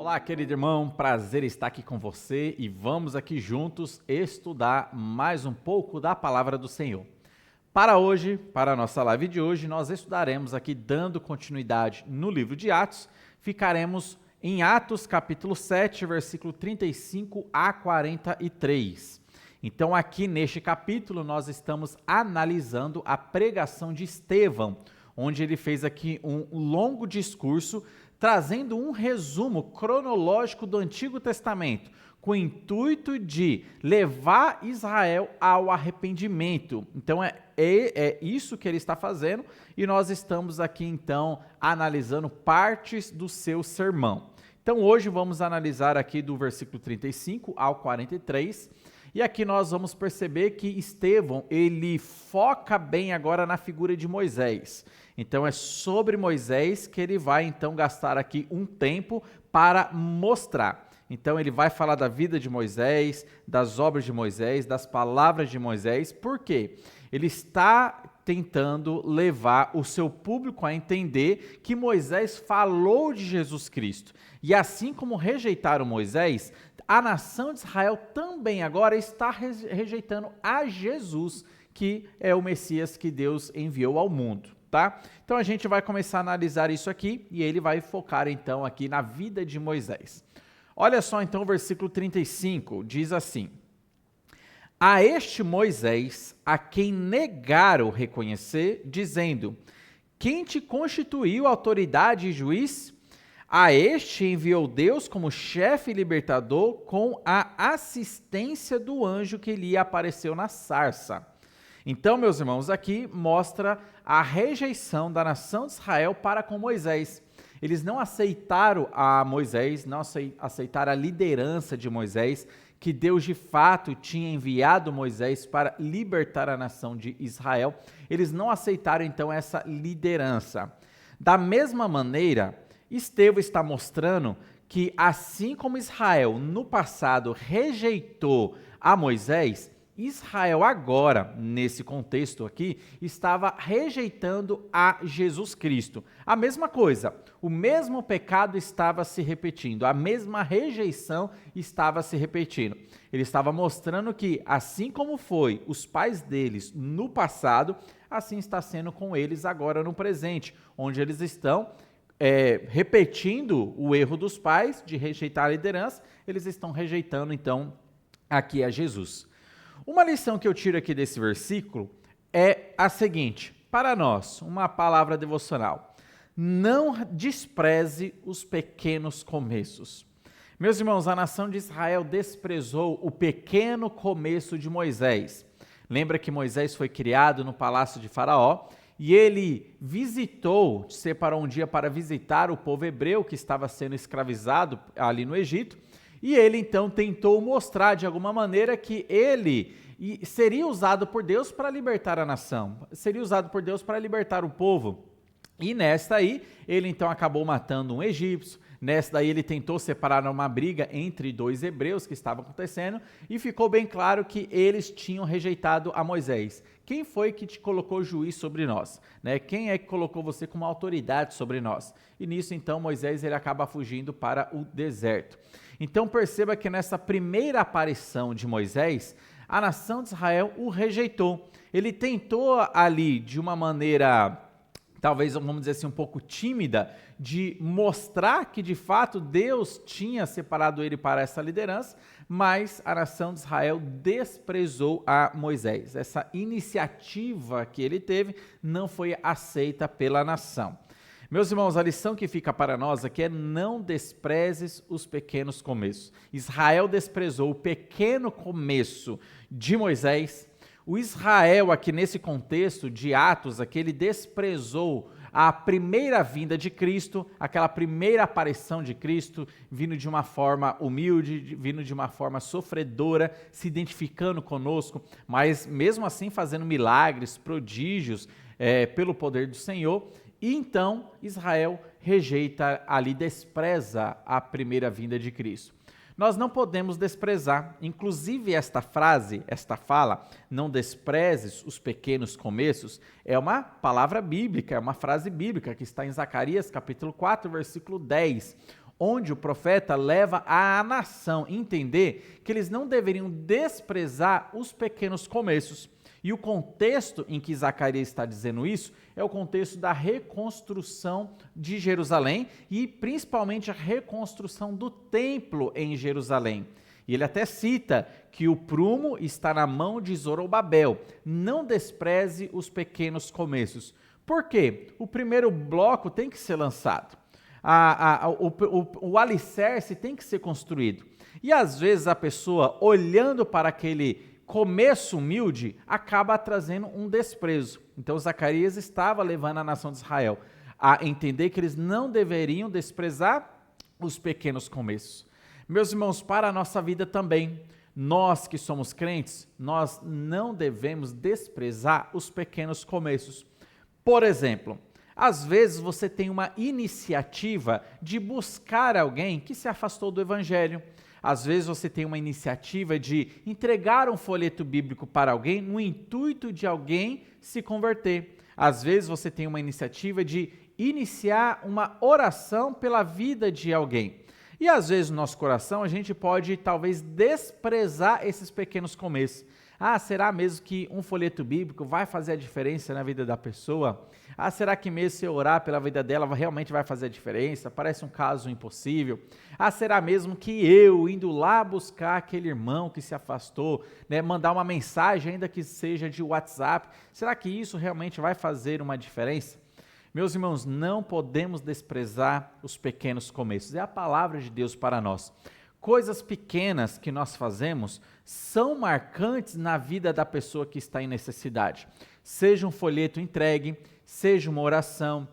Olá, querido irmão, prazer estar aqui com você e vamos aqui juntos estudar mais um pouco da palavra do Senhor. Para hoje, para a nossa live de hoje, nós estudaremos aqui, dando continuidade no livro de Atos, ficaremos em Atos capítulo 7, versículo 35 a 43. Então aqui neste capítulo nós estamos analisando a pregação de Estevão, onde ele fez aqui um longo discurso, trazendo um resumo cronológico do Antigo Testamento, com o intuito de levar Israel ao arrependimento. Então é isso que ele está fazendo, e nós estamos aqui então analisando partes do seu sermão. Então hoje vamos analisar aqui do versículo 35 ao 43, e aqui nós vamos perceber que Estevão, ele foca bem agora na figura de Moisés. Então é sobre Moisés que ele vai então gastar aqui um tempo para mostrar. Então ele vai falar da vida de Moisés, das obras de Moisés, das palavras de Moisés. Por quê? Ele está tentando levar o seu público a entender que Moisés falou de Jesus Cristo. E assim como rejeitaram Moisés, a nação de Israel também agora está rejeitando a Jesus, que é o Messias que Deus enviou ao mundo. Tá? Então a gente vai começar a analisar isso aqui e ele vai focar então aqui na vida de Moisés. Olha só então o versículo 35, diz assim: A este Moisés, a quem negaram reconhecer, dizendo: Quem te constituiu autoridade e juiz? A este enviou Deus como chefe e libertador com a assistência do anjo que lhe apareceu na sarça. Então, meus irmãos, aqui mostra a rejeição da nação de Israel para com Moisés. Eles não aceitaram a Moisés, não aceitaram a liderança de Moisés, que Deus de fato tinha enviado Moisés para libertar a nação de Israel. Eles não aceitaram então essa liderança. Da mesma maneira, Estevão está mostrando que assim como Israel no passado rejeitou a Moisés, Israel agora, nesse contexto aqui, estava rejeitando a Jesus Cristo. A mesma coisa, o mesmo pecado estava se repetindo, a mesma rejeição estava se repetindo. Ele estava mostrando que, assim como foi os pais deles no passado, assim está sendo com eles agora no presente, onde eles estão repetindo o erro dos pais de rejeitar a liderança, eles estão rejeitando então aqui a Jesus. Uma lição que eu tiro aqui desse versículo é a seguinte: para nós, uma palavra devocional: não despreze os pequenos começos. Meus irmãos, a nação de Israel desprezou o pequeno começo de Moisés. Lembra que Moisés foi criado no palácio de Faraó e ele separou um dia para visitar o povo hebreu que estava sendo escravizado ali no Egito. E ele então tentou mostrar de alguma maneira que ele seria usado por Deus para libertar a nação, seria usado por Deus para libertar o povo. E nesta aí, ele então acabou matando um egípcio. Nesta daí ele tentou separar uma briga entre dois hebreus que estava acontecendo e ficou bem claro que eles tinham rejeitado a Moisés. Quem foi que te colocou juiz sobre nós? Quem é que colocou você como autoridade sobre nós? E nisso então Moisés ele acaba fugindo para o deserto. Então perceba que nessa primeira aparição de Moisés, a nação de Israel o rejeitou. Ele tentou ali de uma maneira, talvez vamos dizer assim, um pouco tímida, de mostrar que de fato Deus tinha separado ele para essa liderança, mas a nação de Israel desprezou a Moisés. Essa iniciativa que ele teve não foi aceita pela nação. Meus irmãos, a lição que fica para nós aqui é: não desprezes os pequenos começos. Israel desprezou o pequeno começo de Moisés. O Israel aqui nesse contexto de Atos, aqui, ele desprezou a primeira vinda de Cristo, aquela primeira aparição de Cristo, vindo de uma forma humilde, vindo de uma forma sofredora, se identificando conosco, mas mesmo assim fazendo milagres, prodígios pelo poder do Senhor. E então Israel rejeita ali, despreza a primeira vinda de Cristo. Nós não podemos desprezar, inclusive esta frase, esta fala, não desprezes os pequenos começos, é uma palavra bíblica, é uma frase bíblica que está em Zacarias capítulo 4, versículo 10, onde o profeta leva a nação a entender que eles não deveriam desprezar os pequenos começos. E o contexto em que Zacarias está dizendo isso é o contexto da reconstrução de Jerusalém e principalmente a reconstrução do templo em Jerusalém. E ele até cita que o prumo está na mão de Zorobabel. Não despreze os começos. Por quê? O primeiro bloco tem que ser lançado. O alicerce tem que ser construído. E às vezes a pessoa, olhando para aquele começo humilde, acaba trazendo um desprezo. Então Zacarias estava levando a nação de Israel a entender que eles não deveriam desprezar os pequenos começos. Meus irmãos, para a nossa vida também, nós que somos crentes, nós não devemos desprezar os pequenos começos. Por exemplo, às vezes você tem uma iniciativa de buscar alguém que se afastou do evangelho. Às vezes você tem uma iniciativa de entregar um folheto bíblico para alguém no intuito de alguém se converter. Às vezes você tem uma iniciativa de iniciar uma oração pela vida de alguém. E às vezes no nosso coração a gente pode talvez desprezar esses pequenos começos. Será mesmo que um folheto bíblico vai fazer a diferença na vida da pessoa? Será que mesmo se eu orar pela vida dela realmente vai fazer a diferença? Parece um caso impossível. Será mesmo que eu, indo lá buscar aquele irmão que se afastou, mandar uma mensagem, ainda que seja de WhatsApp, será que isso realmente vai fazer uma diferença? Meus irmãos, não podemos desprezar os pequenos começos. É a palavra de Deus para nós. Coisas pequenas que nós fazemos são marcantes na vida da pessoa que está em necessidade. Seja um folheto entregue, seja uma oração,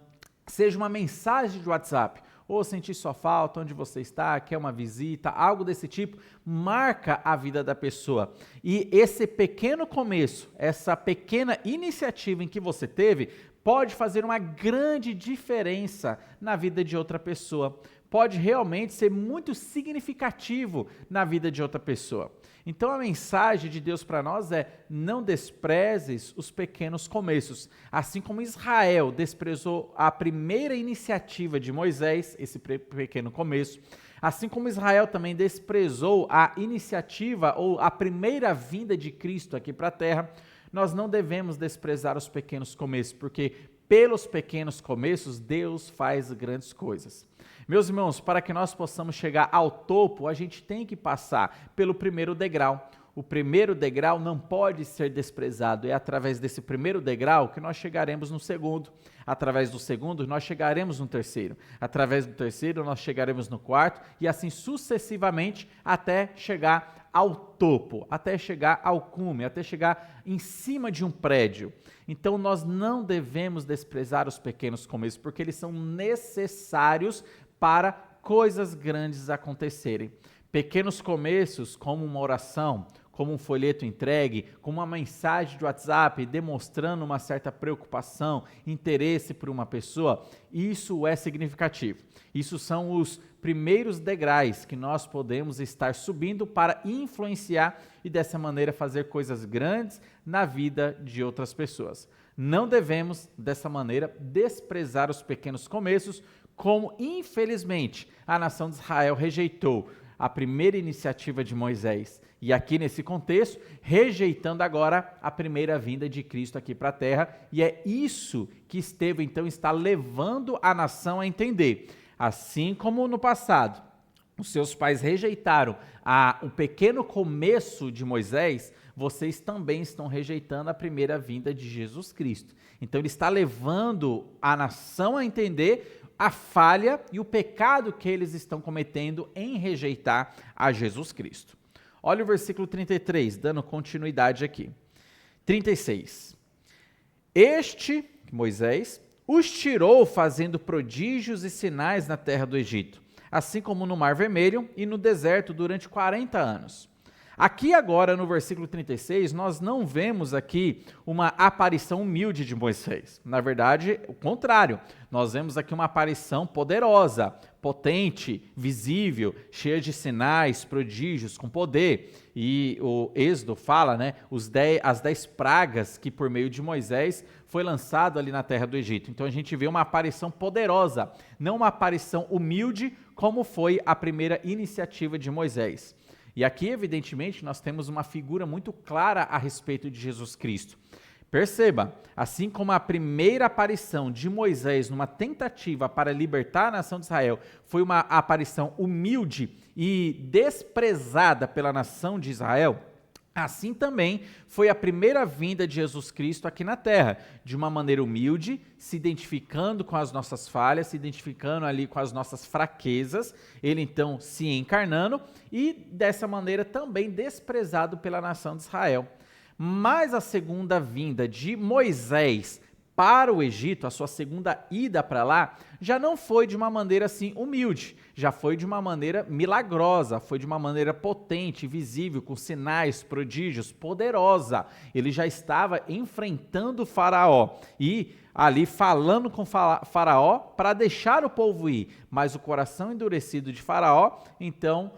seja uma mensagem de WhatsApp, ou sentir sua falta, onde você está, quer uma visita, algo desse tipo, marca a vida da pessoa. E esse pequeno começo, essa pequena iniciativa em que você teve, pode fazer uma grande diferença na vida de outra pessoa. Pode realmente ser muito significativo na vida de outra pessoa. Então a mensagem de Deus para nós é: não desprezes os pequenos começos. Assim como Israel desprezou a primeira iniciativa de Moisés, esse pequeno começo, assim como Israel também desprezou a iniciativa ou a primeira vinda de Cristo aqui para a terra, nós não devemos desprezar os pequenos começos, porque pelos pequenos começos Deus faz grandes coisas. Meus irmãos, para que nós possamos chegar ao topo, a gente tem que passar pelo primeiro degrau. O primeiro degrau não pode ser desprezado. É através desse primeiro degrau que nós chegaremos no segundo. Através do segundo, nós chegaremos no terceiro. Através do terceiro, nós chegaremos no quarto e assim sucessivamente até chegar ao topo, até chegar ao cume, até chegar em cima de um prédio. Então, nós não devemos desprezar os pequenos começos, porque eles são necessários para coisas grandes acontecerem. Pequenos começos, como uma oração, como um folheto entregue, como uma mensagem de WhatsApp demonstrando uma certa preocupação, interesse por uma pessoa, isso é significativo. Isso são os primeiros degraus que nós podemos estar subindo para influenciar e dessa maneira fazer coisas grandes na vida de outras pessoas. Não devemos, dessa maneira, desprezar os pequenos começos, como infelizmente a nação de Israel rejeitou a primeira iniciativa de Moisés. E aqui nesse contexto, rejeitando agora a primeira vinda de Cristo aqui para a terra. E é isso que Estevão então está levando a nação a entender. Assim como no passado, os seus pais rejeitaram o pequeno começo de Moisés, vocês também estão rejeitando a primeira vinda de Jesus Cristo. Então ele está levando a nação a entender a falha e o pecado que eles estão cometendo em rejeitar a Jesus Cristo. Olha o versículo 33, dando continuidade aqui. 36. Este, Moisés, os tirou fazendo prodígios e sinais na terra do Egito, assim como no Mar Vermelho e no deserto durante 40 anos. Aqui agora, no versículo 36, nós não vemos aqui uma aparição humilde de Moisés. Na verdade, o contrário. Nós vemos aqui uma aparição poderosa, potente, visível, cheia de sinais, prodígios, com poder. E o Êxodo fala, né, as 10 pragas que por meio de Moisés foi lançado ali na terra do Egito. Então a gente vê uma aparição poderosa, não uma aparição humilde, como foi a primeira iniciativa de Moisés. E aqui, evidentemente, nós temos uma figura muito clara a respeito de Jesus Cristo. Perceba, assim como a primeira aparição de Moisés numa tentativa para libertar a nação de Israel foi uma aparição humilde e desprezada pela nação de Israel, assim também foi a primeira vinda de Jesus Cristo aqui na terra, de uma maneira humilde, se identificando com as nossas falhas, se identificando ali com as nossas fraquezas, ele então se encarnando e dessa maneira também desprezado pela nação de Israel. Mas a segunda vinda de Moisés para o Egito, a sua segunda ida para lá, já não foi de uma maneira assim humilde, já foi de uma maneira milagrosa, foi de uma maneira potente, visível, com sinais, prodígios, poderosa. Ele já estava enfrentando o Faraó e ali falando com Faraó para deixar o povo ir, mas o coração endurecido de Faraó, então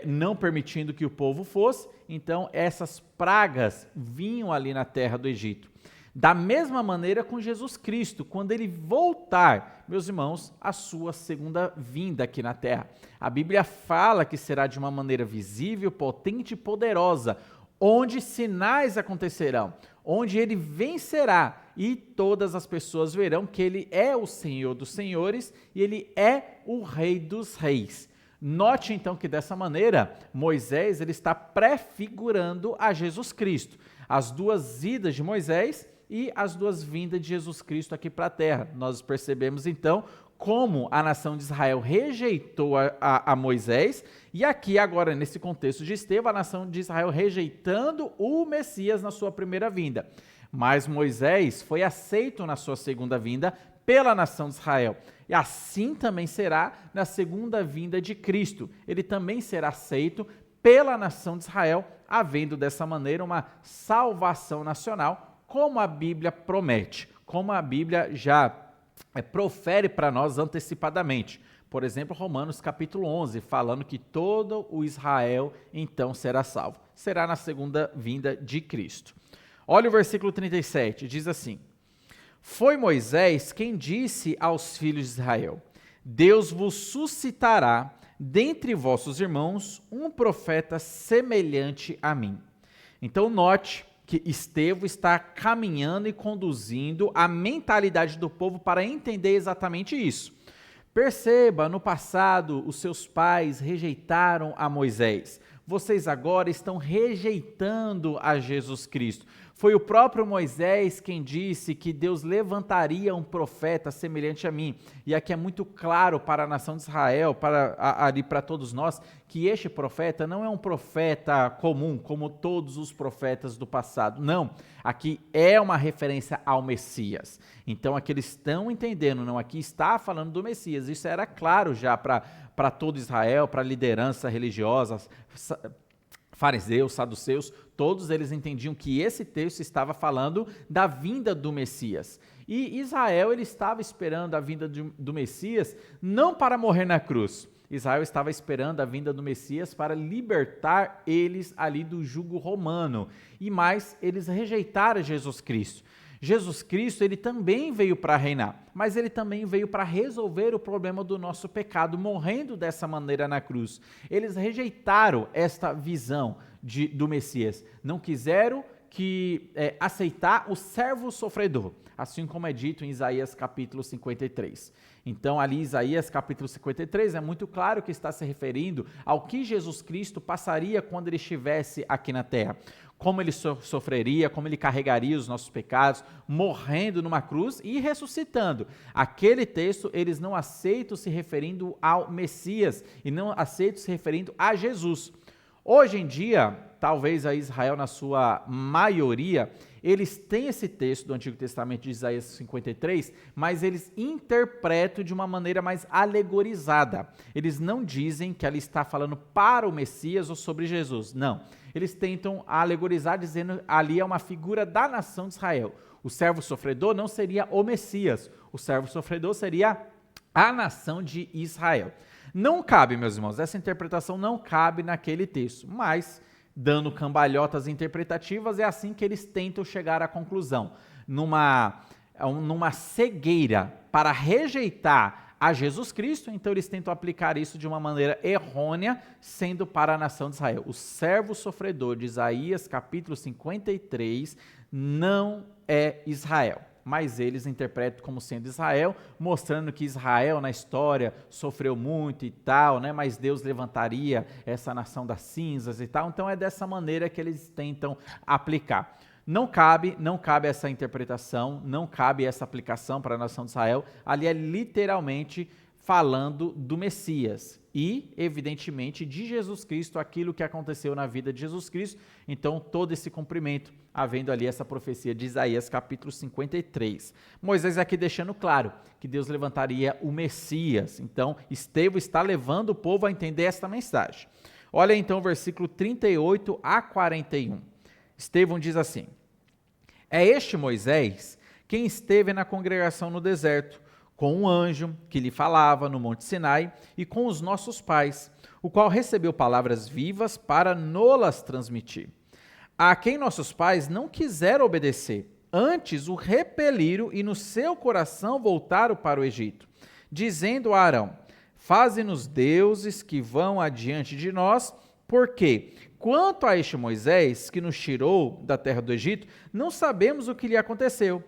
não permitindo que o povo fosse, então essas pragas vinham ali na terra do Egito. Da mesma maneira com Jesus Cristo, quando ele voltar, meus irmãos, a sua segunda vinda aqui na terra. A Bíblia fala que será de uma maneira visível, potente e poderosa, onde sinais acontecerão, onde ele vencerá e todas as pessoas verão que ele é o Senhor dos senhores e ele é o Rei dos reis. Note então que dessa maneira, Moisés ele está prefigurando a Jesus Cristo. As duas idas de Moisés e as duas vindas de Jesus Cristo aqui para a terra. Nós percebemos então como a nação de Israel rejeitou a Moisés e aqui agora nesse contexto de Estevão, a nação de Israel rejeitando o Messias na sua primeira vinda. Mas Moisés foi aceito na sua segunda vinda pela nação de Israel. E assim também será na segunda vinda de Cristo. Ele também será aceito pela nação de Israel, havendo dessa maneira uma salvação nacional, como a Bíblia promete, como a Bíblia já profere para nós antecipadamente. Por exemplo, Romanos capítulo 11, falando que todo o Israel então será salvo. Será na segunda vinda de Cristo. Olha o versículo 37, diz assim: Foi Moisés quem disse aos filhos de Israel: Deus vos suscitará dentre vossos irmãos um profeta semelhante a mim. Então note que Estevão está caminhando e conduzindo a mentalidade do povo para entender exatamente isso. Perceba, no passado, os seus pais rejeitaram a Moisés. Vocês agora estão rejeitando a Jesus Cristo. Foi o próprio Moisés quem disse que Deus levantaria um profeta semelhante a mim. E aqui é muito claro para a nação de Israel, para todos nós, que este profeta não é um profeta comum, como todos os profetas do passado. Não, aqui é uma referência ao Messias. Então aqui eles estão entendendo, não, aqui está falando do Messias. Isso era claro já para todo Israel, para a liderança religiosa, fariseus, saduceus, todos eles entendiam que esse texto estava falando da vinda do Messias. E Israel ele estava esperando a vinda do Messias não para morrer na cruz. Israel estava esperando a vinda do Messias para libertar eles ali do jugo romano. E mais, eles rejeitaram Jesus Cristo. Jesus Cristo, ele também veio para reinar, mas ele também veio para resolver o problema do nosso pecado, morrendo dessa maneira na cruz. Eles rejeitaram esta visão do Messias, não quiseram aceitar o servo sofredor, assim como é dito em Isaías capítulo 53. Então ali Isaías capítulo 53 é muito claro que está se referindo ao que Jesus Cristo passaria quando ele estivesse aqui na terra. Como ele sofreria, como ele carregaria os nossos pecados, morrendo numa cruz e ressuscitando. Aquele texto, eles não aceitam se referindo ao Messias e não aceitam se referindo a Jesus. Hoje em dia, talvez a Israel, na sua maioria, eles têm esse texto do Antigo Testamento de Isaías 53, mas eles interpretam de uma maneira mais alegorizada. Eles não dizem que ali está falando para o Messias ou sobre Jesus, não. eles tentam alegorizar dizendo ali é uma figura da nação de Israel. O servo sofredor não seria o Messias, o servo sofredor seria a nação de Israel. Não cabe, meus irmãos, essa interpretação não cabe naquele texto, mas, dando cambalhotas interpretativas, é assim que eles tentam chegar à conclusão. Numa cegueira para rejeitar a Jesus Cristo, então eles tentam aplicar isso de uma maneira errônea, sendo para a nação de Israel. O servo sofredor de Isaías, capítulo 53, não é Israel, mas eles interpretam como sendo Israel, mostrando que Israel na história sofreu muito e tal, né? Mas Deus levantaria essa nação das cinzas e tal, então é dessa maneira que eles tentam aplicar. Não cabe essa interpretação, não cabe essa aplicação para a nação de Israel, ali é literalmente falando do Messias e, evidentemente, de Jesus Cristo, aquilo que aconteceu na vida de Jesus Cristo, então todo esse cumprimento, havendo ali essa profecia de Isaías capítulo 53. Moisés aqui deixando claro que Deus levantaria o Messias, então Estevão está levando o povo a entender esta mensagem. Olha então o versículo 38 a 41. Estevão diz assim: é este Moisés quem esteve na congregação no deserto, com um anjo que lhe falava no Monte Sinai e com os nossos pais, o qual recebeu palavras vivas para nolas transmitir. A quem nossos pais não quiseram obedecer, antes o repeliram e no seu coração voltaram para o Egito, dizendo a Arão: faze-nos deuses que vão adiante de nós, porque quanto a este Moisés que nos tirou da terra do Egito, não sabemos o que lhe aconteceu.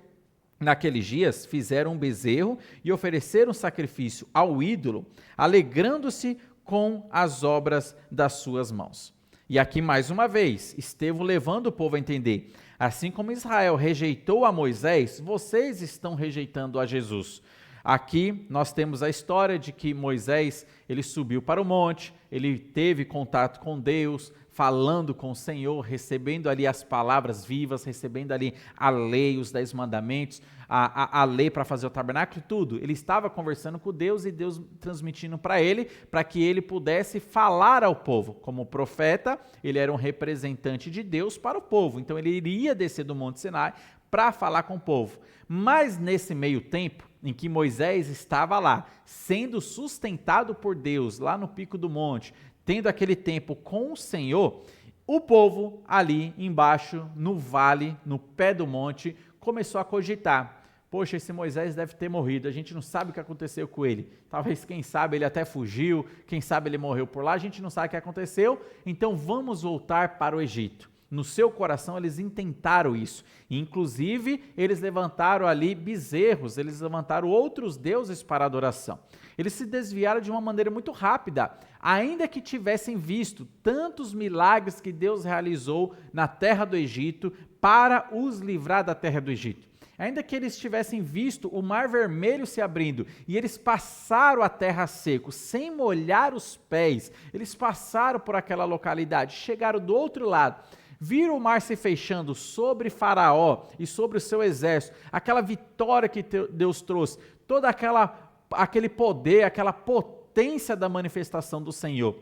Naqueles dias fizeram um bezerro e ofereceram sacrifício ao ídolo, alegrando-se com as obras das suas mãos. E aqui mais uma vez, Estevão levando o povo a entender, assim como Israel rejeitou a Moisés, vocês estão rejeitando a Jesus. Aqui nós temos a história de que Moisés, ele subiu para o monte, ele teve contato com Deus, falando com o Senhor, recebendo ali as palavras vivas, recebendo ali a lei, os 10 mandamentos, a lei para fazer o tabernáculo e tudo. Ele estava conversando com Deus e Deus transmitindo para ele, para que ele pudesse falar ao povo. Como profeta, ele era um representante de Deus para o povo, então ele iria descer do Monte Sinai para falar com o povo. Mas nesse meio tempo, em que Moisés estava lá, sendo sustentado por Deus, lá no pico do monte, tendo aquele tempo com o Senhor, o povo ali embaixo, no vale, no pé do monte, começou a cogitar: poxa, esse Moisés deve ter morrido, a gente não sabe o que aconteceu com ele, talvez, quem sabe, ele até fugiu, quem sabe ele morreu por lá, a gente não sabe o que aconteceu, então vamos voltar para o Egito. No seu coração eles intentaram isso, inclusive eles levantaram ali bezerros, eles levantaram outros deuses para adoração. Eles se desviaram de uma maneira muito rápida, ainda que tivessem visto tantos milagres que Deus realizou na terra do Egito para os livrar da terra do Egito. Ainda que eles tivessem visto o Mar Vermelho se abrindo e eles passaram a terra seco sem molhar os pés, eles passaram por aquela localidade, chegaram do outro lado, viram o mar se fechando sobre Faraó e sobre o seu exército, aquela vitória que Deus trouxe, todo aquele poder, aquela potência da manifestação do Senhor.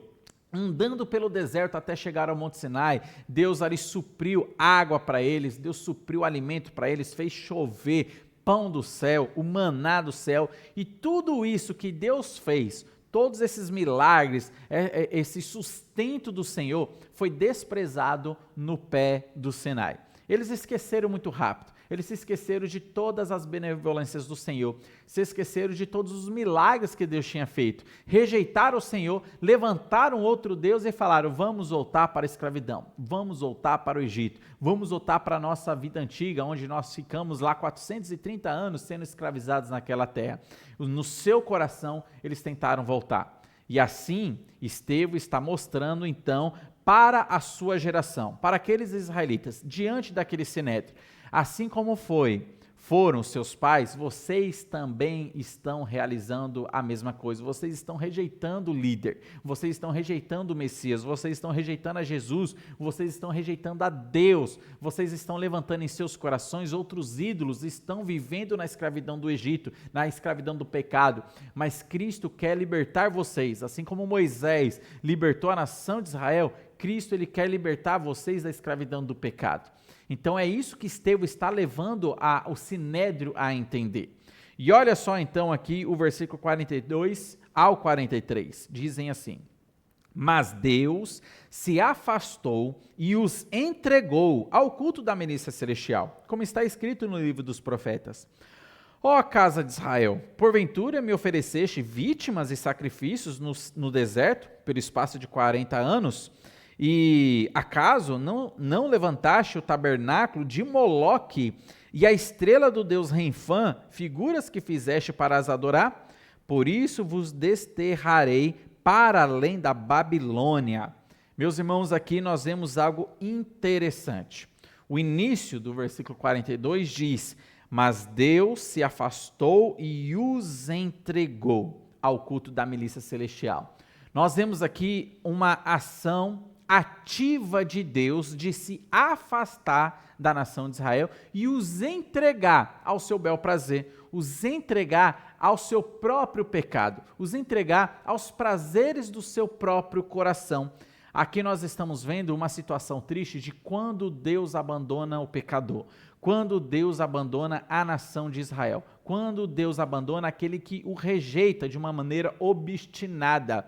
Andando pelo deserto até chegar ao Monte Sinai, Deus ali supriu água para eles, Deus supriu alimento para eles, fez chover pão do céu, o maná do céu, e tudo isso que Deus fez, todos esses milagres, esse sustento do Senhor, foi desprezado no pé do Sinai. Eles esqueceram muito rápido, eles se esqueceram de todas as benevolências do Senhor, se esqueceram de todos os milagres que Deus tinha feito, rejeitaram o Senhor, levantaram outro Deus e falaram: vamos voltar para a escravidão, vamos voltar para o Egito, vamos voltar para a nossa vida antiga, onde nós ficamos lá 430 anos sendo escravizados naquela terra. No seu coração, eles tentaram voltar. E assim, Estevão está mostrando então para a sua geração, para aqueles israelitas, diante daquele sinédrio, assim como foram seus pais, vocês também estão realizando a mesma coisa, vocês estão rejeitando o líder, vocês estão rejeitando o Messias, vocês estão rejeitando a Jesus, vocês estão rejeitando a Deus, vocês estão levantando em seus corações outros ídolos, estão vivendo na escravidão do Egito, na escravidão do pecado, mas Cristo quer libertar vocês, assim como Moisés libertou a nação de Israel. Cristo ele quer libertar vocês da escravidão do pecado. Então é isso que Estevão está levando o Sinédrio a entender. E olha só então aqui o versículo 42 ao 43, dizem assim: mas Deus se afastou e os entregou ao culto da milícia celestial, como está escrito no livro dos profetas. Ó casa de Israel, porventura me ofereceste vítimas e sacrifícios no deserto, pelo espaço de 40 anos? E acaso não levantaste o tabernáculo de Moloque e a estrela do deus Renfã, figuras que fizeste para as adorar? Por isso vos desterrarei para além da Babilônia. Meus irmãos, aqui nós vemos algo interessante. O início do versículo 42 diz: mas Deus se afastou e os entregou ao culto da milícia celestial. Nós vemos aqui uma ação ativa de Deus de se afastar da nação de Israel e os entregar ao seu bel prazer, os entregar ao seu próprio pecado, os entregar aos prazeres do seu próprio coração. Aqui nós estamos vendo uma situação triste de quando Deus abandona o pecador, quando Deus abandona a nação de Israel, quando Deus abandona aquele que o rejeita de uma maneira obstinada.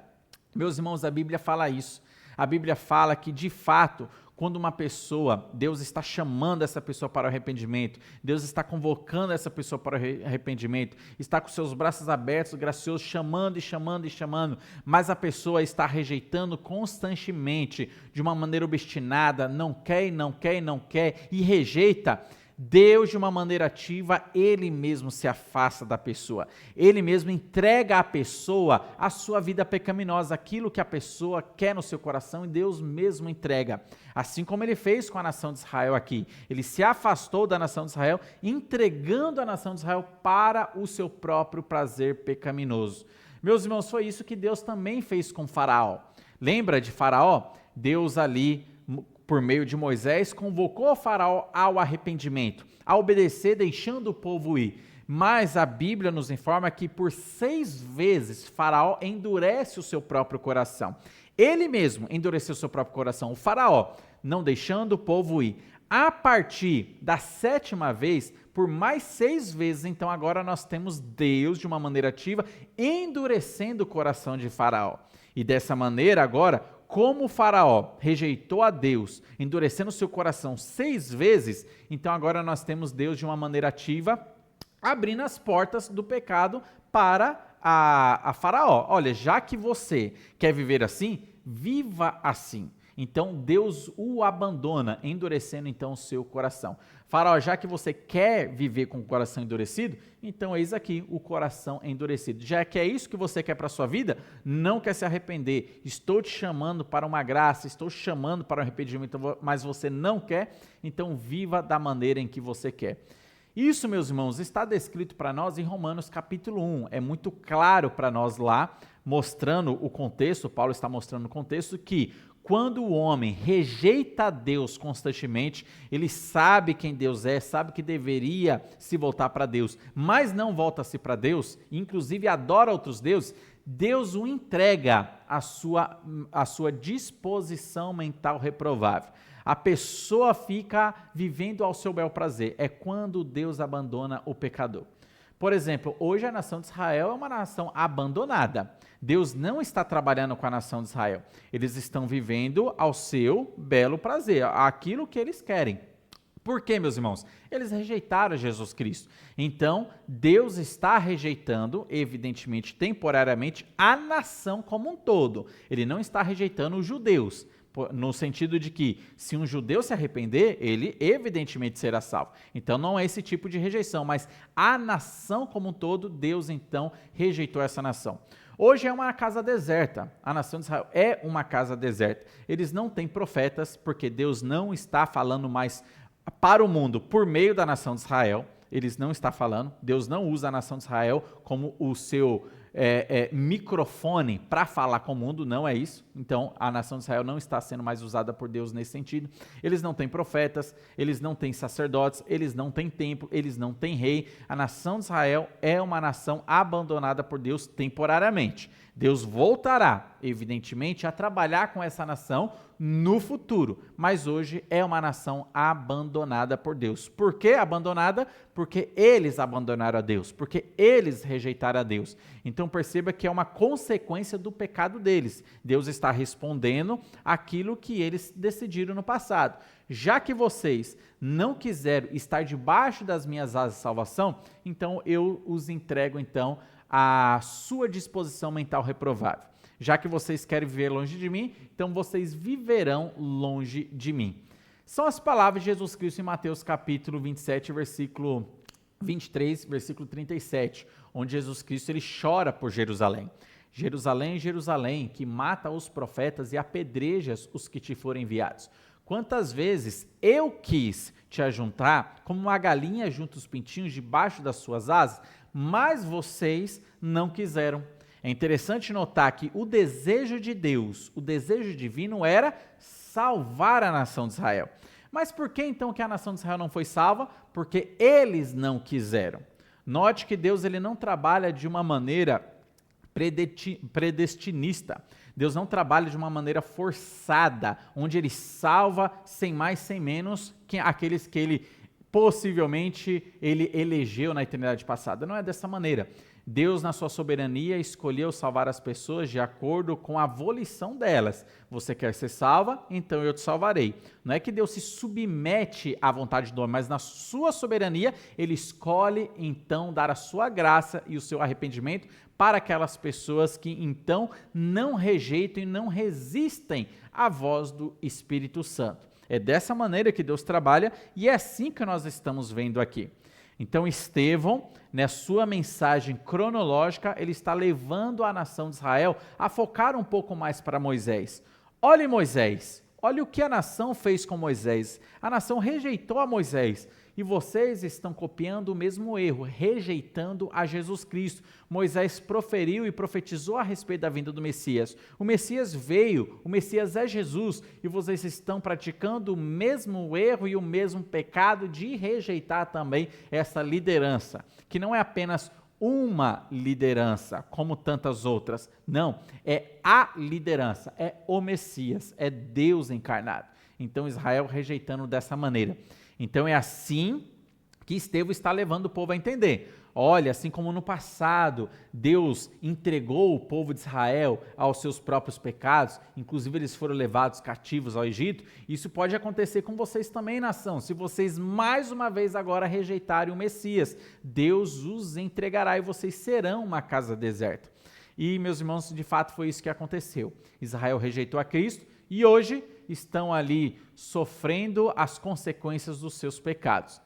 Meus irmãos, a Bíblia fala isso. A Bíblia fala que, de fato, quando uma pessoa, Deus está chamando essa pessoa para o arrependimento, Deus está convocando essa pessoa para o arrependimento, está com seus braços abertos, graciosos, chamando e chamando e chamando, mas a pessoa está rejeitando constantemente, de uma maneira obstinada, não quer e não quer e não quer, e rejeita. Deus, de uma maneira ativa, Ele mesmo se afasta da pessoa. Ele mesmo entrega à pessoa a sua vida pecaminosa, aquilo que a pessoa quer no seu coração, e Deus mesmo entrega. Assim como Ele fez com a nação de Israel aqui. Ele se afastou da nação de Israel, entregando a nação de Israel para o seu próprio prazer pecaminoso. Meus irmãos, foi isso que Deus também fez com Faraó. Lembra de Faraó? Deus ali, por meio de Moisés, convocou o Faraó ao arrependimento, a obedecer, deixando o povo ir. Mas a Bíblia nos informa que por 6 vezes Faraó endurece o seu próprio coração. Ele mesmo endureceu o seu próprio coração, o Faraó, não deixando o povo ir. A partir da 7ª vez, por mais 6 vezes, então agora nós temos Deus, de uma maneira ativa, endurecendo o coração de Faraó. E dessa maneira agora, como o Faraó rejeitou a Deus, endurecendo seu coração 6 vezes, então agora nós temos Deus de uma maneira ativa, abrindo as portas do pecado para a Faraó. Olha, já que você quer viver assim, viva assim. Então Deus o abandona, endurecendo então o seu coração. Faraó, já que você quer viver com o coração endurecido, então eis aqui o coração endurecido. Já que é isso que você quer para a sua vida, não quer se arrepender, estou te chamando para uma graça, estou te chamando para um arrependimento, mas você não quer, então viva da maneira em que você quer. Isso, meus irmãos, está descrito para nós em Romanos capítulo 1, é muito claro para nós lá, mostrando o contexto, Paulo está mostrando o contexto que quando o homem rejeita a Deus constantemente, ele sabe quem Deus é, sabe que deveria se voltar para Deus, mas não volta-se para Deus, inclusive adora outros deuses, Deus o entrega à sua disposição mental reprovável. A pessoa fica vivendo ao seu bel prazer. É quando Deus abandona o pecador. Por exemplo, hoje a nação de Israel é uma nação abandonada. Deus não está trabalhando com a nação de Israel. Eles estão vivendo ao seu belo prazer, aquilo que eles querem. Por quê, meus irmãos? Eles rejeitaram Jesus Cristo. Então, Deus está rejeitando, evidentemente, temporariamente, a nação como um todo. Ele não está rejeitando os judeus, no sentido de que, se um judeu se arrepender, ele evidentemente será salvo. Então, não é esse tipo de rejeição, mas a nação como um todo, Deus então rejeitou essa nação. Hoje é uma casa deserta, a nação de Israel é uma casa deserta. Eles não têm profetas, porque Deus não está falando mais para o mundo por meio da nação de Israel. Eles não estão falando, Deus não usa a nação de Israel como o seu microfone para falar com o mundo, não é isso. Então a nação de Israel não está sendo mais usada por Deus nesse sentido. Eles não têm profetas, eles não têm sacerdotes, eles não têm templo, eles não têm rei. A nação de Israel é uma nação abandonada por Deus temporariamente. Deus voltará, evidentemente, a trabalhar com essa nação no futuro, mas hoje é uma nação abandonada por Deus. Por que abandonada? Porque eles abandonaram a Deus, porque eles rejeitaram a Deus. Então perceba que é uma consequência do pecado deles. Deus está respondendo aquilo que eles decidiram no passado. Já que vocês não quiseram estar debaixo das minhas asas de salvação, então eu os entrego então à sua disposição mental reprovável. Já que vocês querem viver longe de mim, então vocês viverão longe de mim. São as palavras de Jesus Cristo em Mateus capítulo 27, versículo 23, versículo 37, onde Jesus Cristo ele chora por Jerusalém. Jerusalém, Jerusalém, que mata os profetas e apedrejas os que te forem enviados. Quantas vezes eu quis te ajuntar como uma galinha junta os pintinhos debaixo das suas asas, mas vocês não quiseram. É interessante notar que o desejo de Deus, o desejo divino era salvar a nação de Israel. Mas por que então que a nação de Israel não foi salva? Porque eles não quiseram. Note que Deus ele não trabalha de uma maneira predestinista. Deus não trabalha de uma maneira forçada, onde ele salva sem mais, sem menos aqueles que ele possivelmente ele elegeu na eternidade passada. Não é dessa maneira. Deus, na sua soberania, escolheu salvar as pessoas de acordo com a volição delas. Você quer ser salva? Então eu te salvarei. Não é que Deus se submete à vontade do homem, mas na sua soberania, ele escolhe então dar a sua graça e o seu arrependimento para aquelas pessoas que então não rejeitam e não resistem à voz do Espírito Santo. É dessa maneira que Deus trabalha e é assim que nós estamos vendo aqui. Então Estevão, na sua mensagem cronológica, ele está levando a nação de Israel a focar um pouco mais para Moisés. Olhe Moisés, olhe o que a nação fez com Moisés. A nação rejeitou a Moisés. E vocês estão copiando o mesmo erro, rejeitando a Jesus Cristo. Moisés proferiu e profetizou a respeito da vinda do Messias. O Messias veio, o Messias é Jesus, e vocês estão praticando o mesmo erro e o mesmo pecado de rejeitar também essa liderança, que não é apenas uma liderança, como tantas outras. Não, é a liderança, é o Messias, é Deus encarnado. Então Israel rejeitando dessa maneira. Então é assim que Estevão está levando o povo a entender. Olha, assim como no passado Deus entregou o povo de Israel aos seus próprios pecados, inclusive eles foram levados cativos ao Egito, isso pode acontecer com vocês também, nação. Se vocês mais uma vez agora rejeitarem o Messias, Deus os entregará e vocês serão uma casa deserta. E, meus irmãos, de fato foi isso que aconteceu. Israel rejeitou a Cristo e hoje estão ali sofrendo as consequências dos seus pecados,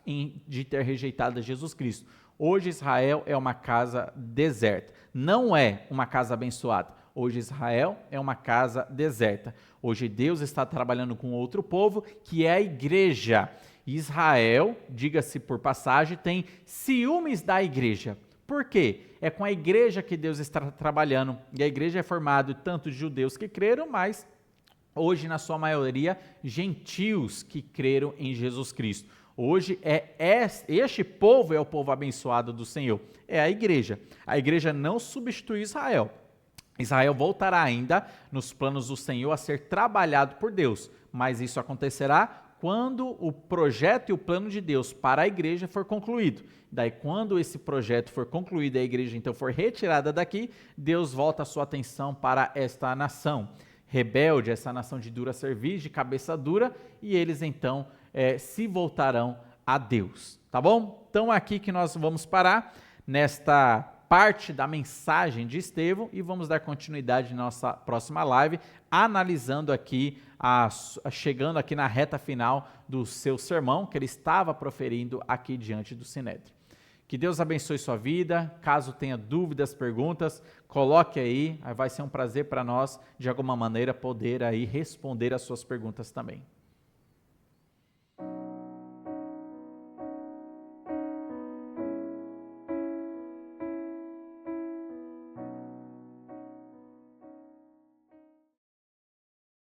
de ter rejeitado a Jesus Cristo. Hoje Israel é uma casa deserta, não é uma casa abençoada. Hoje Israel é uma casa deserta. Hoje Deus está trabalhando com outro povo, que é a igreja. Israel, diga-se por passagem, tem ciúmes da igreja. Por quê? É com a igreja que Deus está trabalhando, e a igreja é formada tanto de judeus que creram, mas hoje, na sua maioria, gentios que creram em Jesus Cristo. Hoje, este povo é o povo abençoado do Senhor. É a igreja. A igreja não substitui Israel. Israel voltará ainda nos planos do Senhor a ser trabalhado por Deus. Mas isso acontecerá quando o projeto e o plano de Deus para a igreja for concluído. Daí, quando esse projeto for concluído e a igreja então for retirada daqui, Deus volta a sua atenção para esta nação rebelde, essa nação de dura cerviz, de cabeça dura, e eles então se voltarão a Deus, tá bom? Então aqui que nós vamos parar nesta parte da mensagem de Estevão e vamos dar continuidade na nossa próxima live, analisando aqui, chegando aqui na reta final do seu sermão que ele estava proferindo aqui diante do Sinédrio. Que Deus abençoe sua vida. Caso tenha dúvidas, perguntas, coloque aí. Vai ser um prazer para nós, de alguma maneira, poder aí responder as suas perguntas também.